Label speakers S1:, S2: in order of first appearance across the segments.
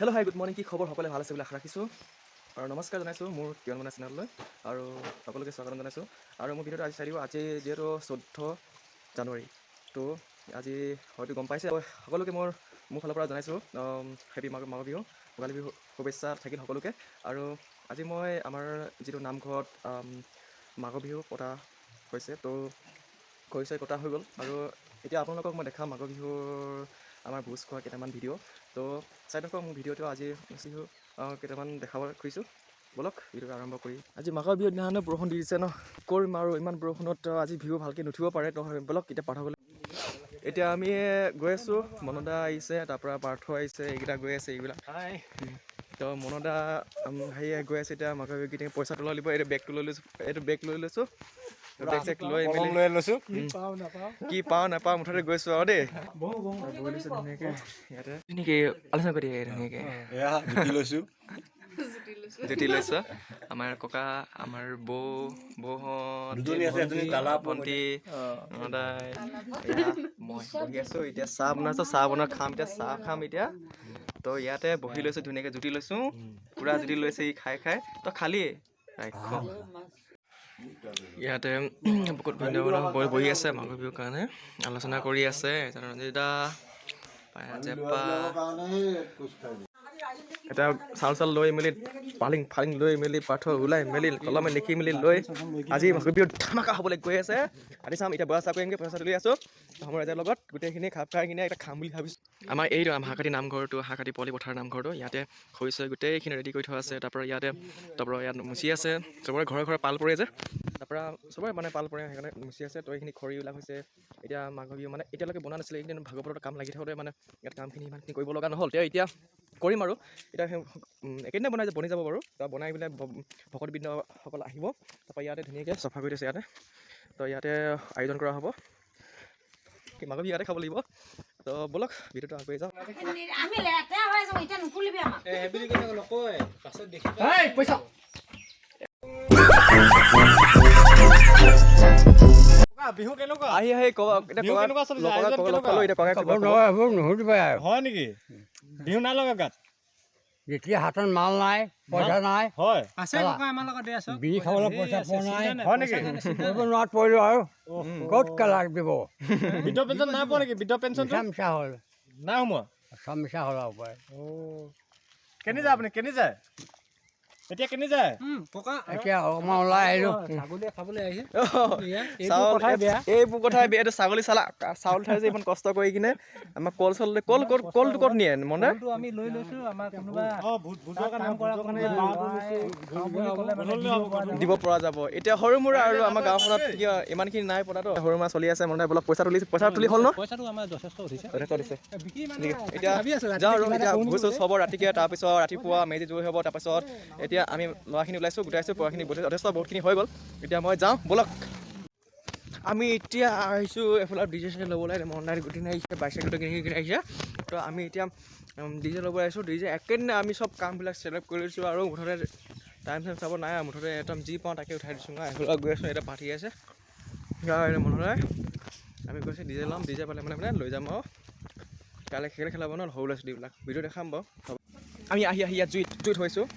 S1: Hello' hi good morning, কি খবৰ? সকলোৱে ভাল আছে বুলি আশা ৰাখিছোঁ আৰু নমস্কাৰ জনাইছোঁ মোৰ কিয়ন বনাই চেনেললৈ আৰু সকলোকে স্বাগতম জনাইছোঁ। আৰু মোৰ ভিডিঅ'টো আজি চাই দিব। আজি যিহেতু 14 জানুৱাৰী, তো আজি হয়তো গম পাইছে। সকলোকে মোৰ ফালৰ পৰা জনাইছোঁ হেপী মাঘ বিহু, ভোগালী বিহু শুভেচ্ছা থাকিল সকলোকে। আৰু আজি মই আমাৰ যিটো নামঘৰত মাঘ বিহু পতা হৈছে, তো খৰিচা কটা হৈ গ'ল। আৰু এতিয়া আপোনালোকক মই দেখাম মাঘ বিহুৰ আমাৰ ভোজ খোৱা কেইটামান ভিডিঅ'। তো চাই থাকক মোৰ ভিডিঅ'টো। আজি বিহু কেইটামান দেখাব খুজিছোঁ, ব'লক ভিডিঅ'টো আৰম্ভ কৰি। আজি মাঘৰ বিহুৰ দিনাখনে বৰষুণ দি দিছে ন, কৰিম আৰু ইমান বৰষুণত আজি বিহু ভালকৈ নুঠিব পাৰে। তো ব'লক এতিয়া পাঠকলৈ। এতিয়া আমি গৈ আছোঁ, মনদা আহিছে, তাৰপৰা পাৰ্থ আহিছে, এইকেইটা গৈ আছে এইবিলাক। তো মনদা হেৰিয়ে গৈ আছে এতিয়া মাঘৰ বিহু কেইদিন পইচাটো লৈ লিব। এইটো বেগটো লৈ লৈছোঁ, বেগ লৈ লৈছোঁ, বেগ চেগ লৈ লৈছোঁ। কি পাওঁ নাপাওঁ মুঠতে গৈছোঁ আৰু দেই। বহি লৈছোঁ ধুনীয়াকৈ ইয়াতে, নেকি আলোচনা কৰি দিয়ে ধুনীয়াকৈ। জুতি লৈছোঁ। আমাৰ ককা, আমাৰ বৌহঁত, ভণ্টি, মনদাই, মই বহি আছোঁ। এতিয়া চাহ বনাইছোঁ, চাহ বনাই খাম। এতিয়া চাহ খাম এতিয়া। তো ইয়াতে বহি লৈছোঁ ধুনীয়াকৈ, জুতি লৈছোঁ, পূৰা জুতি লৈছে ই খাই। তো খালি ইয়াতে বহুত বন্ধু বহি আছে মাঘ বিহুৰ কাৰণে, আলোচনা কৰি আছে। ৰঞ্জিতা এটা চাউল লৈ মেলি ফালিং লৈ মেলি পাথৰ ওলাই মেলি কলমে লিখি মেলি লৈ আজি মাঘ বিহুত ধামাকা হ'বলৈ গৈ আছে। আজি চাম এতিয়া বৰা চাহ কৰিমগৈ, পইচা তুলি আছোঁ আমাৰ ৰাইজৰ লগত। গোটেইখিনি খাই কিনে এটা খাম বুলি ভাবিছোঁ। আমাৰ এইটো হাঁহকাঠি নামঘৰটো, হাঁহকাঠি পলি পথাৰ নামঘৰটো, ইয়াতে খৰিচা গোটেইখিনি ৰেডি কৰি থোৱা আছে। তাৰপৰা ইয়াত মুচি আছে, চবৰে ঘৰে পাল পৰে যে, তাৰপৰা চবৰে মানে পাল পৰে, সেইকাৰণে মুচি আছে। তো এইখিনি খৰি ওলাই হৈছে। এতিয়া মাঘ বিহু মানে এতিয়ালৈকে বনোৱা নাছিলে, এইখিনি ভাগৱতৰ কাম লাগি থাকোঁতে মানে ইয়াত কামখিনি ইমানখিনি কৰিব লগা নহ'ল। এতিয়া কৰিম আৰু এতিয়া একেদিনাই বনি যাব বাৰু। তো বনাই পেলাই ভকতবৃন্দসকল আহিব। তাৰপৰা ইয়াতে ধুনীয়াকৈ চফা কৰি দিছে ইয়াতে। তো ইয়াতে আয়োজন কৰা হ'ব, কি মাঘ বিহু ইয়াতে খাব লাগিব। তো ব'লক ভিডিঅ'টো আগবাঢ়ি যাওঁ।
S2: বিহু কেনেকুৱা?
S1: আহি
S2: হয় নেকি? বিহু নাই লগা গাত?
S3: যেতিয়া হাতত মাল নাই, পইচা নাই,
S2: হয়
S3: বিড়ি খাবলৈ পইচা পোৱা নাই,
S2: হয় নেকি?
S3: কৰিব নোৱাৰাত পৰিলো আৰু ক'ত কালাক দিব।
S2: বৃদ্ধ পেঞ্চন নাই পোৱা নেকি? বৃদ্ধ পেঞ্চন
S3: মিছা হ'ল,
S2: নাই সোমোৱা?
S3: চব মিছা হ'ল আৰু পাৰে।
S2: কেনি যায় আপুনি? কেনি যায় এতিয়া? কেনি যায়?
S3: এতিয়া অকণমান ওলাই আহিলোঁ।
S1: এইবোৰ কথাই বেয়া। এইটো ছাগলী চাউল খাই যে ইমান কষ্ট কৰি কিনে আমাক কলটো ক'ত নিয়ে মনে দিব পৰা যাব। এতিয়া সৰু মূৰা আৰু আমাৰ গাঁওখনত ইমানখিনি নাই পতাটো, সৰু মূৰা চলি আছে। মানে অলপ পইচা তুলি হ'ল ন, এতিয়া যাওঁ আৰু এতিয়া ভোজ হ'ব ৰাতিকৈ। তাৰপিছত ৰাতিপুৱা মেজি জুই হ'ব। তাৰপিছত এতিয়া আমি ল'ৰাখিনি ওলাইছোঁ, গোটাইছোঁ, পঢ়াখিনি যথেষ্ট বহুতখিনি হৈ গ'ল। এতিয়া মই যাওঁ, ব'লক। আমি এতিয়া আহিছোঁ এফালে ডিজে চিজে ল'বলৈ। মনদাই গোটেইখিনি আহিছে, বাইক চাইকেল কিনি আহিছে। তো আমি এতিয়া ডিজে ল'ব আহিছোঁ। ডিজে একেদিনাই আমি চব কামবিলাক চেলেক্ট কৰি লৈছোঁ আৰু মুঠতে টাইম চাব নাই আৰু মুঠতে একদম যি পাওঁ তাকে উঠাই দিছোঁ। এফালে গৈ আছোঁ, এতিয়া পাতি আছে মুঠতে আমি গৈছোঁ ডিজে ল'ম। ডিজে পালে মানে লৈ যাম আৰু কাইলৈ খেল খেলাব ন সৰু ল'ৰা ছোৱালীবিলাক। ভিডিঅ' দেখাম বাৰু। আমি আহি ইয়াত জুইত হৈছোঁ।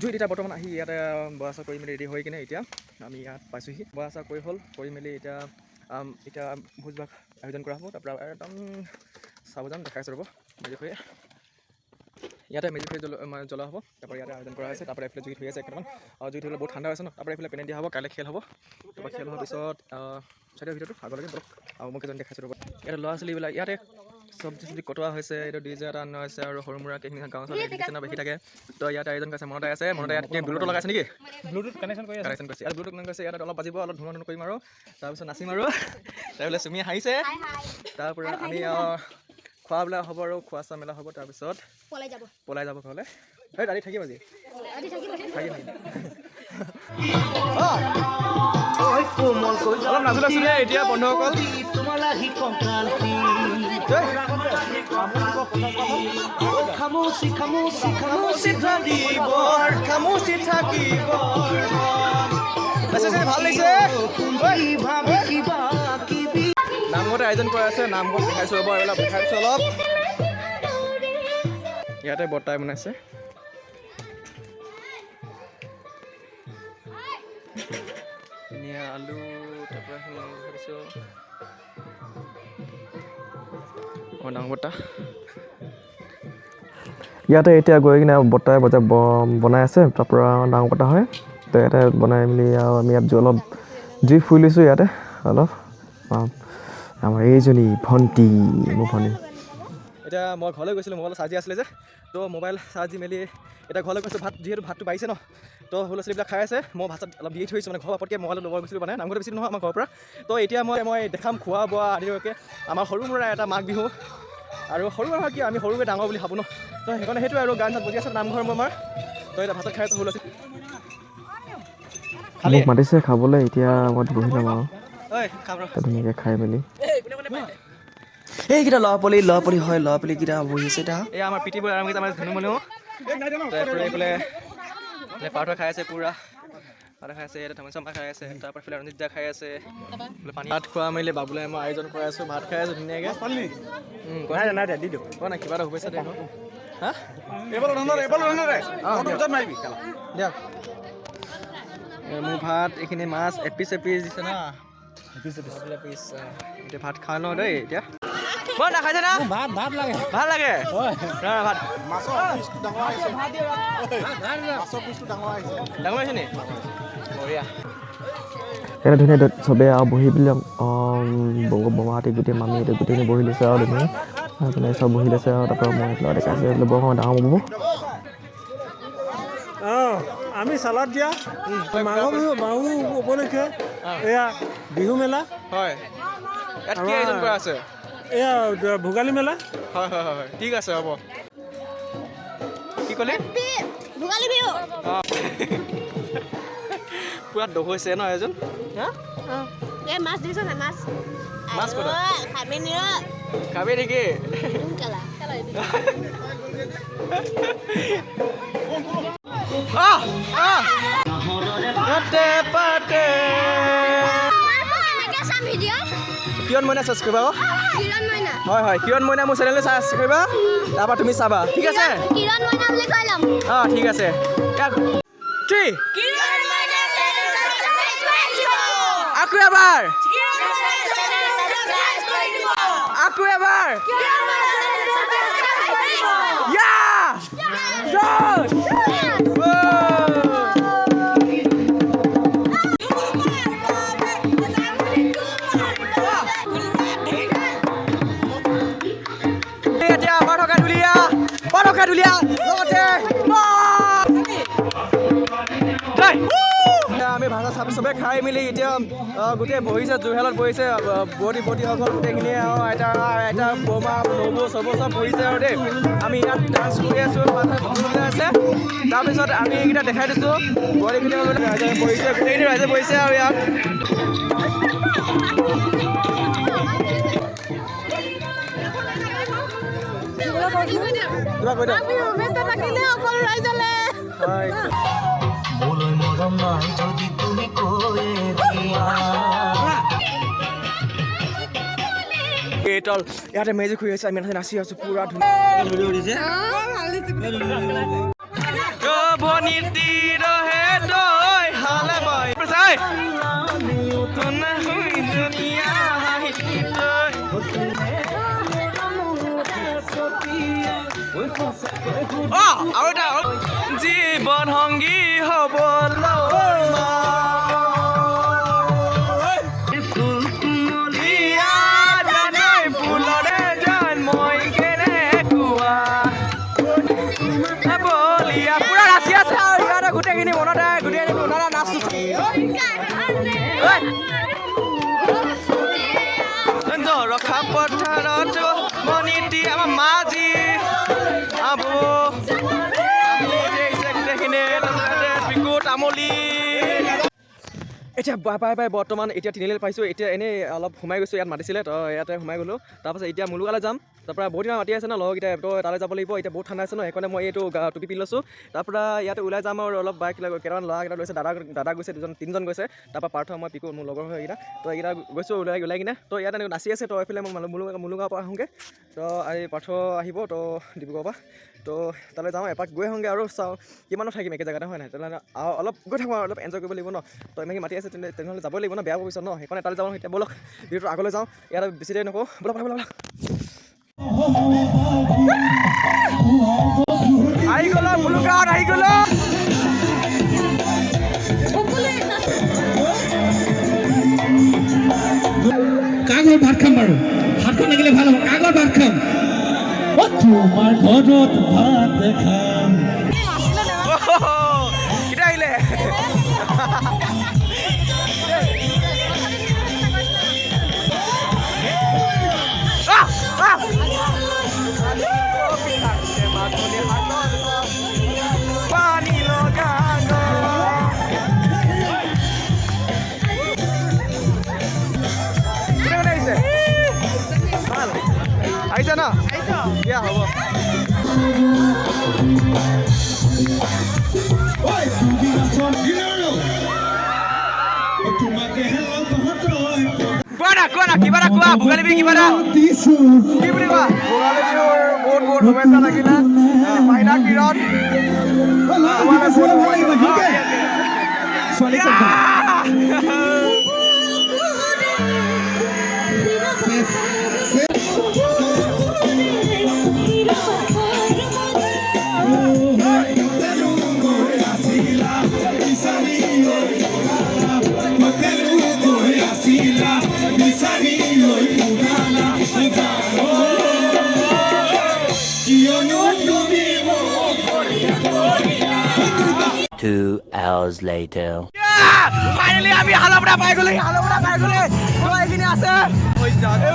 S1: জুইত এতিয়া বৰ্তমান আহি ইয়াতে বৰা চাহ কৰি মেলি ৰেডি হৈ কিনে এতিয়া আমি ইয়াত পাইছোঁহি। বৰা চাহ কৰি মেলি এতিয়া ভোজভাগ আয়োজন কৰা হ'ব। তাৰপৰা একদম চাব যাম, দেখাইছোঁ ৰ'ব। মেজি খৰি ইয়াতে মেজি খৰি জ্বলোৱা হ'ব। তাৰপৰা ইয়াতে আয়োজন কৰা হৈছে। তাৰপৰা এইফালে জুইত হৈ আছে কেইটামান, জুইত হ'লে বহুত ঠাণ্ডা হৈছে ন। তাৰপৰা এইফালে পেনে দিয়া হ'ব, কাইলৈ খেল হ'ব। তাৰপৰা খেল হোৱাৰ পিছত চাইডৰ ভিডিঅ'টো আগলৈকে বলক আৰু মই কেইজন দেখাইছোঁ ৰ'ব। ইয়াতে ল'ৰা ছোৱালীবিলাক ইয়াতে চব্জি কটোৱা হৈছে। এইটো ডিজে এটা অনা হৈছে আৰু সৰু মূৰা কেইখিনি গাঁও চলাই বেছি থাকে। তো ইয়াতে আয়োজন কৰিছে, মনদাই আছে। মনদাই ইয়াত ব্লুটুথ লগাইছে নেকি?
S2: ব্লুটুথ কানেকশ্যন কৰিছে।
S1: ইয়াত ব্লুটুথ কানেক্ট কৰিছে। ইয়াত অলপ বাজিব, অলপ ধুমা কৰিম আৰু তাৰপিছত নাচিম আৰু তাৰপিছত চুমি হাঁহিছে। তাৰপৰা আমি খোৱাবিলাক হ'ব আৰু খোৱা চোৱা মেলা হ'ব। তাৰপিছত পলাই যাব ঘৰলৈ। ৰাতি থাকিম আজি, অলপ নাচো দেই এতিয়া বন্ধুসকল। ভাল লাগিছে। নামঘৰতে আয়োজন কৰা আছে, নামঘৰত দেখাইছোঁ ৰ'ব। এইবিলাক দেখাইছোঁ অলপ। ইয়াতে বৰ্তাই বনাইছে ধুনীয়া আলু তাৰপৰা ভাবিছোঁ ডাঙৰ বৰ্তা ইয়াতে এতিয়া গৈ কিনে বৰ্তাই বনাই আছে তাৰপৰা ডাঙৰ বৰ্তা হয় তো ইয়াতে বনাই মেলি আৰু আমি ইয়াত অলপ জুই ফুৰি লৈছোঁ ইয়াতে অলপ আমাৰ এইজনী ভণ্টি মোৰ ভণ্টি এতিয়া মই ঘৰলৈ গৈছিলোঁ মোবাইল চাৰ্জ আছিলে যে তো মোবাইল চাৰ্জ দি মেলি এতিয়া ঘৰলৈ গৈছোঁ ভাত যিহেতু ভাতটো বাঢ়িছে ন তো সৰু ল'ৰা ছোৱালীবিলাক খাই আছে মই ভাত অলপ দি থৈছোঁ মানে ঘৰৰ আপতকৈ মোবাইলত ল'ব গৈছিলোঁ মানে নামঘৰতে বেছি নহয় আমাৰ ঘৰৰ পৰা তো এতিয়া মই দেখাম খোৱা বোৱা আদিলৈকে আমাৰ সৰু মুৰা এটা মাঘ বিহু আৰু সৰু মুৰা কি আমি সৰুকৈ ডাঙৰ বুলি ভাবোঁ ন তো সেইকাৰণে সেইটোৱে আৰু গান চান বজি আছে নামঘৰ আমাৰ তো এতিয়া ভাতত খাই আছোঁ সৰু ল'ৰা ছোৱালী মোক মাতিছে খাবলৈ এতিয়া মই বহি ল'ম আৰু ধুনীয়াকৈ খাই মেলি এইকেইটা ল'ৰা পোৱালি হয় ল'ৰা পোৱালিকেইটা বহিছে এতিয়া এই আমাৰ পিটিবোৰ আৰামকেইটা মানে ধনু মানুহ এইফালে পাৰ্থ খাই আছে পুৰা পাৰ্থ খাই আছে এতিয়া ধমচম্পা খাই আছে তাৰপৰা এইফালে ৰঞ্জিত দা খাই আছে পানী ভাত খোৱা মেলি বাবুলৈ মই আয়োজন কৰাই আছোঁ ভাত খাই আছোঁ ধুনীয়াকৈ দি দিওঁ কোৱা নাই কিবা এটা শুভেচ্ছা দে হা দিয়ক মোৰ ভাত এইখিনি মাছ এপিচ দিছে না এতিয়া ভাত খাই লওঁ দেই এতিয়া মই নাখাইছে না ভাত লাগে ভাল লাগে ভাত ডাঙৰ আহিছে নি বঢ়িয়া এতিয়া ধুনীয়া চবেই আৰু বহি পেলাই বমাহঁতে গোটেই মামীহঁতে গোটেইখিনি বহি লৈছে আৰু ধুনীয়া মানে চব বহি লৈছে আৰু তাৰপৰা মই ল'ৰা দেখাইছে বোলে বৰ ডাঙৰ বব
S2: আমি চালাদ দিয়া মাঘ বিহু উপলক্ষে এয়া বিহু মেলা
S1: হয় ইয়াত কি আয়োজন কৰা আছে
S2: এয়া ভোগালী মেলা
S1: হয় হয় হয় ঠিক আছে হ'ব কি ক'লে
S4: ভোগালী বিহু
S1: পুৰা দহ হৈছে ন এজন
S4: এই মাছ দিছ না মাছ
S1: মাছ ক'ত
S4: খাবি নি
S1: খাবি নেকি কিৰণ মইনা ছাবস্ক্ৰাইব হয় হয় কিৰণ মইনা মোৰ চেনেললৈ ছাবস্ক্ৰাইব তাৰপৰা তুমি চাবা ঠিক আছে অঁ ঠিক আছে আকৌ এবাৰ আমি ভাষা চাপ চবে খাই মেলি এতিয়া গোটেই বহিছে জুইশালত বহিছে বৌতিসকল গোটেইখিনি আৰু আইতা বৌমা নবৌ চব বহিছে আৰু দেই আমি ইয়াত ডান্স কৰি আছোঁ আছে তাৰপিছত আমি এইকেইটা দেখাই দিছোঁ বোৱাৰীকেইটা ৰাইজে বহিছে গোটেইখিনি ৰাইজে বহিছে আৰু ইয়াত কিবা কৈ দিয়ক হয় এইতল ইয়াতে মেজিক শুই আছে আমি নাচি আছোঁ পুৰা জীৱন সংগী হ'ব গোটেইখিনি মনতে নাচটো ৰখা পথাৰত মনীতি আমাৰ মাজি গোটেইখিনি তামলি এতিয়া পাই বৰ্তমান এতিয়া তিনিআলিত পাইছোঁ এতিয়া এনেই অলপ সোমাই গৈছোঁ ইয়াত মাতিছিলে তো ইয়াতে সোমাই গ'লোঁ তাৰপাছত এতিয়া মুলুগালৈ যাম তাৰপৰা বহুত দিন মাতি আছে ন লগৰকেইটা তো তালৈ যাব লাগিব এতিয়া বহুত ঠাণ্ডা আছে ন সেইকাৰণে মই এইটো টুপি পিন্ধি লৈছোঁ তাৰপৰা ইয়াতে ওলাই যাম আৰু অলপ বাইক কেইটামান ল'ৰাকেইটা লৈছে দাদা গৈছে তিনিজন গৈছে তাৰপৰা পাৰ্থ মই পিকো মোৰ লগৰ হয় এইকেইটা তো এইকেইটা গৈছোঁ ওলাই কিনে তো ইয়াত নাচি আছে তো এইফালে মই মুলুগাৰ পৰা আহোঁগৈ তো এই পাৰ্থ আহিব তো ডিব্ৰুগড়ৰ পৰা তো তালৈ যাওঁ এপাক গৈ আহোঁগৈ আৰু চাওঁ কিমানো থাকিম একে জেগাতে হয় নাই তেনেহ'লে অলপ গৈ থাকোঁ আৰু অলপ এনজয় কৰিব লাগিব ন তো এনেকৈ মাতি আছে তেনেহ'লে যাবই লাগিব ন বেয়া ভৱিষ্যত ন সেইকাৰণে তালৈ যাওঁ এতিয়া ব'লক ভিডিঅ'টো আগলৈ যাওঁ ইয়াত বেছি দেৰি নকওঁ ব'লক আহি গ'ল মুলুগাঁৱত আহি গ'ল
S5: কাগৰ ভাত খাম বাৰু ভাতখন লাগিলে ভাল হ'ব কাগৰ ভাত খাম তোমাৰ ঘৰত ভাত খাম
S1: কেতিয়া আহিলে পানী লগা আহিছে ন দিয়া হ'ব কোৱা কিবা এটা কোৱা ভোগালী বিহু কিবা এটা কি বুলি কোৱা ভোগালী বিহুৰ বহুত শুভেচ্ছা লাগিলে মাইনা কিৰণ
S6: Two hours later.
S1: ফাইনেলি আমি হালপৰা পাই গ'লে তো এইখিনি আছে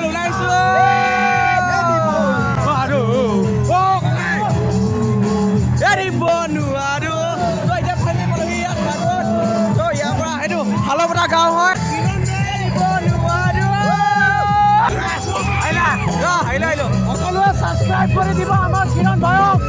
S1: ওলাইছোঁ আৰু এৰিব নোৱাৰো তো এতিয়া ফাইনেলি পালোহি ইয়াত তো ইয়াৰ পৰা সেইটো হালপৰা গাঁও হয় আহিলো সকলোৱে ছাবস্ক্ৰাইব কৰি দিব আমাৰ কিৰণ ভাইক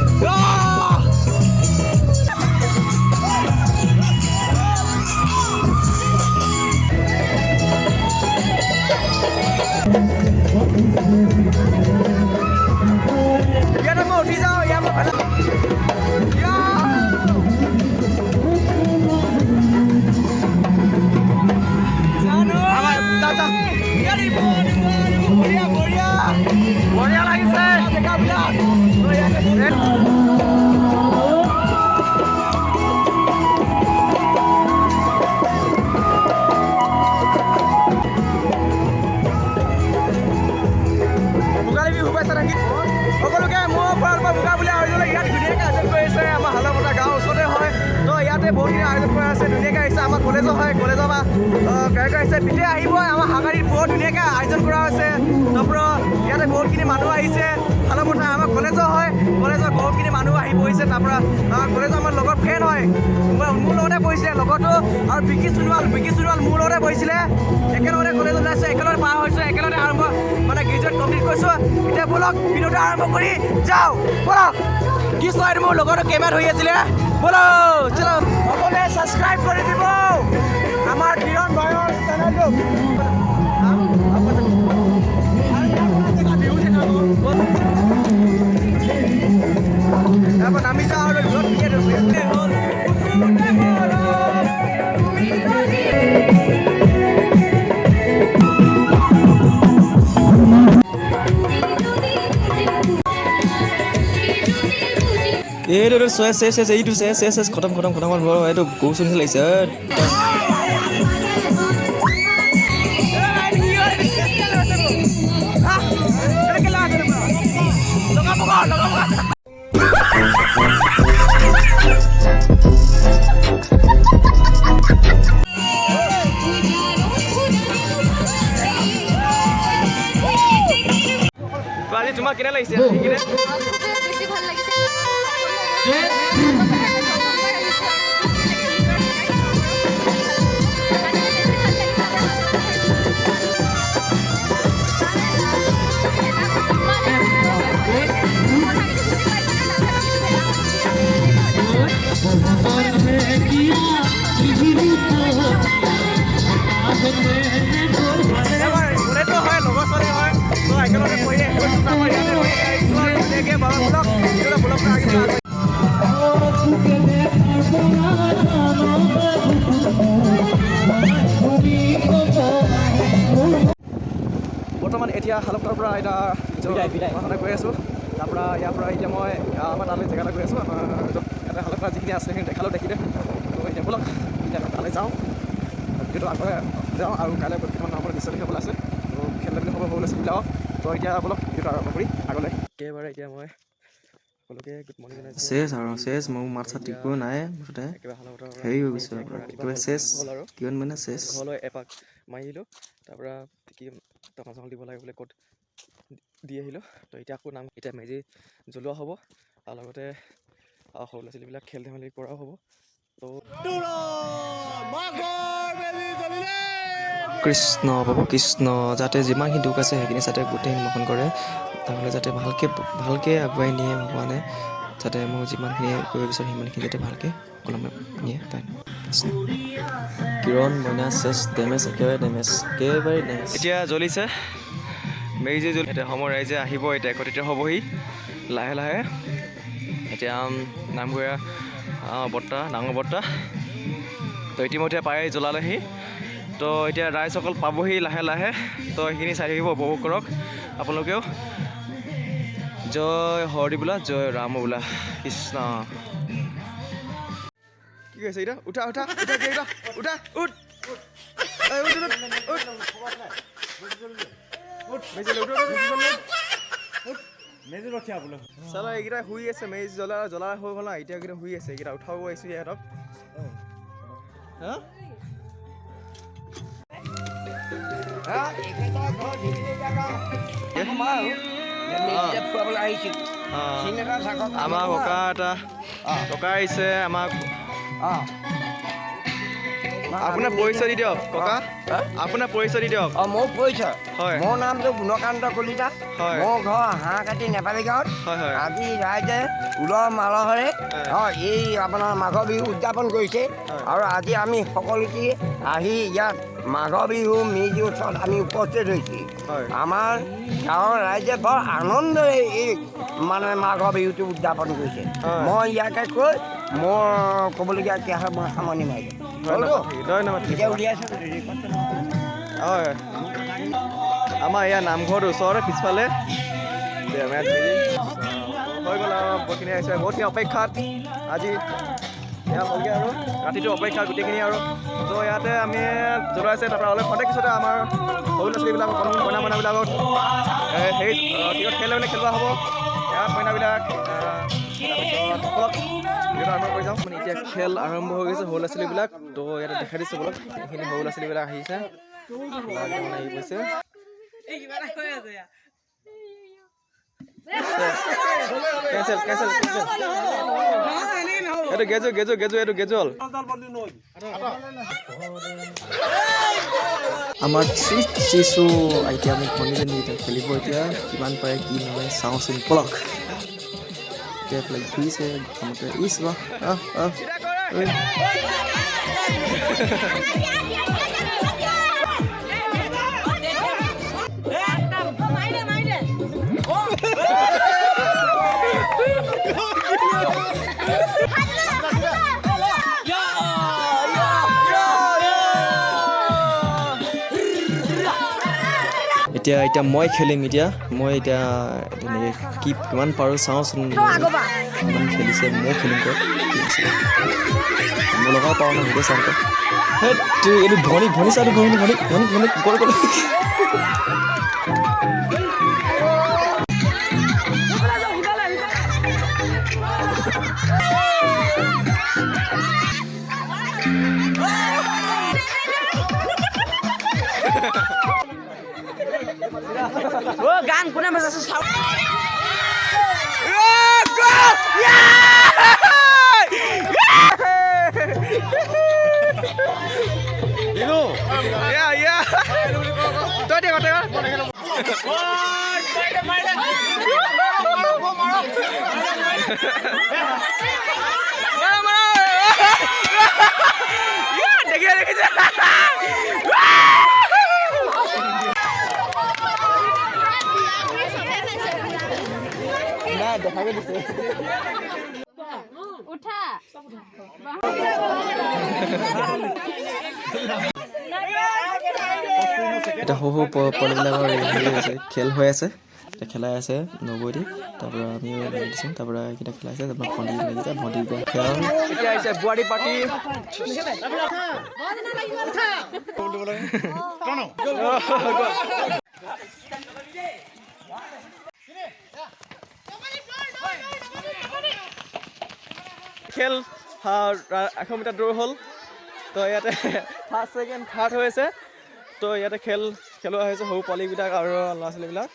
S1: ইয়াতে মই উঠি যাওঁ ইয়াৰ মই বঢ়িয়া লাগিছে জেগাবিলাক ভোগালী বিহু শুভেচ্ছা থাকি সকলোকে মোৰ পৰা ভোগা বুলি আয়োজন ইয়াত ধুনীয়াকৈ আয়োজন কৰি আছে আমাৰ হালপতা গাঁৱৰ ওচৰতে হয় তো ইয়াতে বহুতখিনি আয়োজন কৰা আছে ধুনীয়াকৈ আহিছে আমাৰ কলেজৰ হয় কলেজৰ পৰা গায়ক আহিছে তেতিয়া আহিব আমাৰ হাগাৰীত বহুত ধুনীয়াকৈ আয়োজন কৰা হৈছে তাৰপৰা ইয়াতে বহুতখিনি মানুহ আহিছে হালপতা আমাৰ কলেজৰ হয় কলেজৰ বহুতখিনি মানুহ আহি বহিছে তাৰপৰা কলেজৰ আমাৰ লগত ফ্ৰেণ্ড হয় মোৰ লগতে বহিছিলে লগতো আৰু বিকি সোণোৱাল মোৰ লগতে বহিছিলে একেলগতে কলেজত ওলাইছোঁ একেলগতে পাৰ হৈছোঁ একেলগতে আৰম্ভ মানে গ্ৰেজুৱেট কমপ্লিট কৰিছোঁ এতিয়া ব'লক ভিডিঅ'টো আৰম্ভ কৰি যাওঁ ব'লক কি চয় মোৰ লগতো কেমেৰা হৈ আছিলে ব'লক চলো সকলোৱে ছাবস্ক্ৰাইব কৰি দিব আমাৰ কিৰণ ভাইৰ চেনেলটো তাৰপৰা নামি যাওঁ আৰু হ'ল এইটো চেছ খতম এইটো গৰু চুনি লাগিছে তোমাক কেনে লাগিছে
S4: বেছি ভাল লাগিছে
S1: এতিয়া শালুকৰ পৰা এতিয়া মই গৈ আছোঁ তাৰপৰা ইয়াৰ পৰা এতিয়া মই আমাৰ তালৈ জেগালৈ গৈ আছোঁ ইয়াতে শালুকৰ যিখিনি আছে সেইখিনি দেখিলে তো এতিয়া ব'লক এতিয়া তালৈ যাওঁ যিহেতু আগলৈ যাওঁ আৰু কাইলৈ কেইটামান আমাৰ দৃশ্য দেখিবলৈ আছে তো খেল ধেমালি হ'ব সৰু ল'ৰা ছোৱালীবিলাকক তো এতিয়া ব'লক যিহেতু আৰম্ভ কৰি আগলৈ একেবাৰে এতিয়া মই সকলোকে গুড মৰ্ণিং
S7: চেছ মোৰ মাত চাত একো নাই মুঠতে হেৰি হৈ গৈছে একেবাৰে চেছ কিমান মানে চেছ
S1: ঘৰলৈ এপাক মাৰি আহিলোঁ তাৰপৰা কি টকা চাউল দিব লাগে বোলে ক'ত দি আহিলোঁ তো এতিয়া আকৌ নাম এতিয়া মেজি জ্বলোৱা হ'ব আৰু লগতে সৰু ল'ৰা ছোৱালীবিলাক খেল ধেমালি কৰাও হ'ব তো কৃষ্ণ বাবু কৃষ্ণ যাতে যিমানখিনি দুখ আছে সেইখিনি যাতে গোটেই মোচন কৰে তাৰমানে যাতে ভালকৈ আগুৱাই নিয়ে ভগৱানে যাতে মই যিমানখিনি কৰিব বিচাৰোঁ সিমানখিনি যাতে ভালকৈ সকলোৱে নিয়ে তাই কিৰণ মইনা চেছ ডেমেজ একেবাৰে ডেমেজ এতিয়া জ্বলিছে মেজি এতিয়া সময় ৰাইজে আহিব এতিয়া একত্ৰিত হ'বহি লাহে লাহে এতিয়া নামঘৰীয়া বৰ্তা ডাঙৰ বৰ্তা তো ইতিমধ্যে প্ৰায় জ্বলালেহি তো এতিয়া ৰাইজসকল পাবহি লাহে লাহে তো সেইখিনি চাই থাকিব উপভোগ কৰক আপোনালোকেও জয় হৰি বোলা জয় ৰাম বোলা কৃষ্ণ কি কৈছে এতিয়া উঠা উঠা উঠা কি উঠা উঠা উঠ চালা এইকেইটা শুই আছে মেজি জ্বলা হৈ গ'ল না এতিয়া এইকেইটা শুই আছে এইকেইটা উঠাব আহিছোঁ ইহঁতক হা আমাৰ ককা আহিছে আমাক আপোনাৰ পৰিচয় দি দিয়ক ককা আপোনাৰ পৰিচয় দি দিয়ক
S8: মোৰ পৰিচয়
S1: হয়
S8: মোৰ নামটো গুণকান্ত কলিতা
S1: হয়
S8: মোৰ ঘৰ হাঁহকাটি নেপালী গাঁৱত
S1: হয় হয়
S8: আজি ৰাইজে উলৰ মালহেৰে এই আপোনাৰ মাঘ বিহু উদযাপন কৰিছে আৰু আজি আমি সকলোকে আহি ইয়াত মাঘ বিহু মেজি উৎসৱত আমি উপস্থিত হৈছোঁ আমাৰ গাঁৱৰ ৰাইজে বৰ আনন্দৰে এই মানে মাঘ বিহুটো উদযাপন কৰিছে মই ইয়াকে কৈ মোৰ ক'বলগীয়া কি হয় মই সামৰণি মাৰিলোঁ এতিয়া উলিয়াইছোঁ
S1: হয় আমাৰ ইয়াৰ নামঘৰটোৰ ওচৰতে পিছফালে হৈ গ'ল আৰু বহুতখিনি আহিছে বহুতখিনি অপেক্ষাত আজি এয়া হ'লগৈ আৰু ৰাতিটো অপেক্ষা গোটেইখিনি আৰু তো ইয়াতে আমি জ্বলাইছে তাৰপৰা অলপ খন্তেক পিছতে আমাৰ সৰু ল'ৰা ছোৱালীবিলাকক কইনা মইনাবিলাকক হেৰি টিকট খেল মানে খেলোৱা হ'ব ইয়াত কইনাবিলাক তাৰপিছত আৰম্ভ কৰি যাওঁ মানে এতিয়া খেল আৰম্ভ হৈ গৈছে সৰু ল'ৰা ছোৱালীবিলাক তো ইয়াতে দেখাই দিছোঁ বলক এইখিনি সৰু ল'ৰা ছোৱালীবিলাক আহিছে আহি গৈছে কেঞ্চেল এইটো এইটো গেজুৱেল আমাৰ চিচু এতিয়া আমি ভনীজনী এতিয়া খেলিব এতিয়া কিমান পাৰে কি নহয় চাওঁচোন পলক এতিয়া এইফালে ঘূৰিছে প্ৰথমতে ইচ বা এতিয়া মই খেলিম মই তেনেকৈ কিমান পাৰোঁ চাওঁচোন কিমান খেলিছে ময়ো খেলিম কয় কি আছে মই লগাব পাৰোঁ ন সেইটো চাওঁতে এইটো ভনী চাওঁটো ভনী গ'ল
S8: গান কোনে বাজাইছে চাওঁ
S4: উঠা
S7: এতিয়া সৰু সৰু পোৱালিবিলাকৰ হেৰি আছে খেল হৈ আছে এতিয়া খেলাই আছে নবৌদি তাৰপৰা আমিও লাগি দিছোঁ তাৰপৰা এইকেইটা খেলাইছে তাৰপৰা ভণ্টি লাগিছে ভণ্টি খেল
S1: এতিয়া আহিছে বোৱাৰী পাৰ্টি খেল 100 মিটাৰ দৌৰ হ'ল তো ইয়াতে ফাৰ্ষ্ট ছেকেণ্ড থাৰ্ড হৈ আছে তো ইয়াতে খেলোৱা হৈছে সৰু পোৱালিবিলাক আৰু ল'ৰা ছোৱালীবিলাক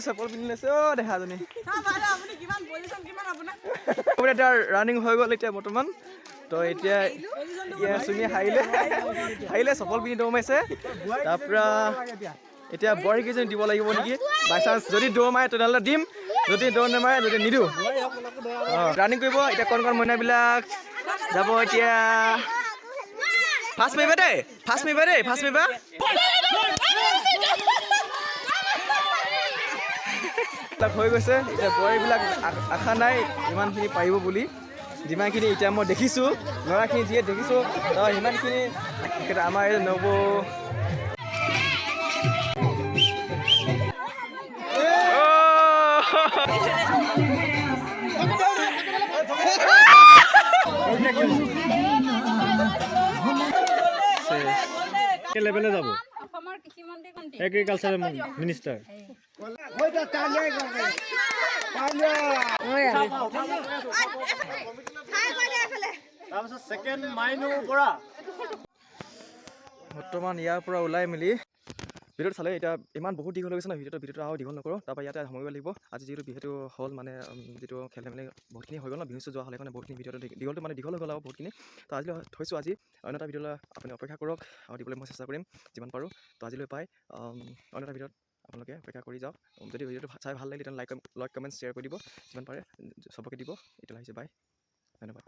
S1: চপল পিন্ধি লৈছে অ' দেখাজনী এতিয়া ৰানিং হৈ গ'ল এতিয়া বৰ্তমান তো এতিয়া চুমি হাৰিলে চপল পিন্ধি দৌৰ মাৰিছে তাৰপৰা এতিয়া বৰ কেইজনী দিব লাগিব নেকি বাই চান্স যদি দৌৰ মাৰে তেনেহ'লে দিম যদি দৌৰ নামাৰে যদি নিদিওঁ ৰানিং কৰিব এতিয়া কণ কণ মইনাবিলাক যাব এতিয়া ফাৰ্ষ্ট মাৰিবা দেই ফাৰ্ষ্ট মাৰিবা হৈ গৈছে এতিয়া বোৱাৰীবিলাক আশা নাই ইমানখিনি পাৰিব বুলি যিমানখিনি এতিয়া মই দেখিছোঁ ল'ৰাখিনি যিয়ে দেখিছোঁ সিমানখিনি আমাৰ এই নবৌ
S2: লেভেলে যাব এগ্ৰিকালচাৰ মিনিষ্টাৰ তাৰপিছত ছেকেণ্ড মাইনু পৰা
S1: বৰ্তমান ইয়াৰ পৰা ওলাই মেলি ভিডিঅ'টো চালে এতিয়া ইমান বহুত দীঘল হৈ গৈছে ন ভিডিঅ'টো আৰু দীঘল নকৰোঁ তাৰপৰা ইয়াতে সামৰিব লাগিব আজি যিহেতু বিহুটো হ'ল মানে যিটো খেল ধেমালি বহুতখিনি হৈ গ'ল ন বিহু যোৱা হ'লে কাৰণে বহুতখিনি ভিডিঅ'টো দীঘলটো মানে দীঘল হৈ গ'ল আৰু বহুতখিনি তো আজিলৈ থৈছোঁ আজি অন্য এটা ভিডিঅ'লৈ আপুনি অপেক্ষা কৰক আৰু দিবলৈ মই চেষ্টা কৰিম যিমান পাৰোঁ তো আজিলৈ পাই অন্য এটা ভিডিঅ'ত আপোনালোকে অপেক্ষা কৰি যাওক যদি ভিডিঅ'টো চাই ভাল লাগিলে তেতিয়া লাইক কমেণ্ট শ্বেয়াৰ কৰি দিব যিমান পাৰে চবকে দিব এতিয়া আহিছে বাই ধন্যবাদ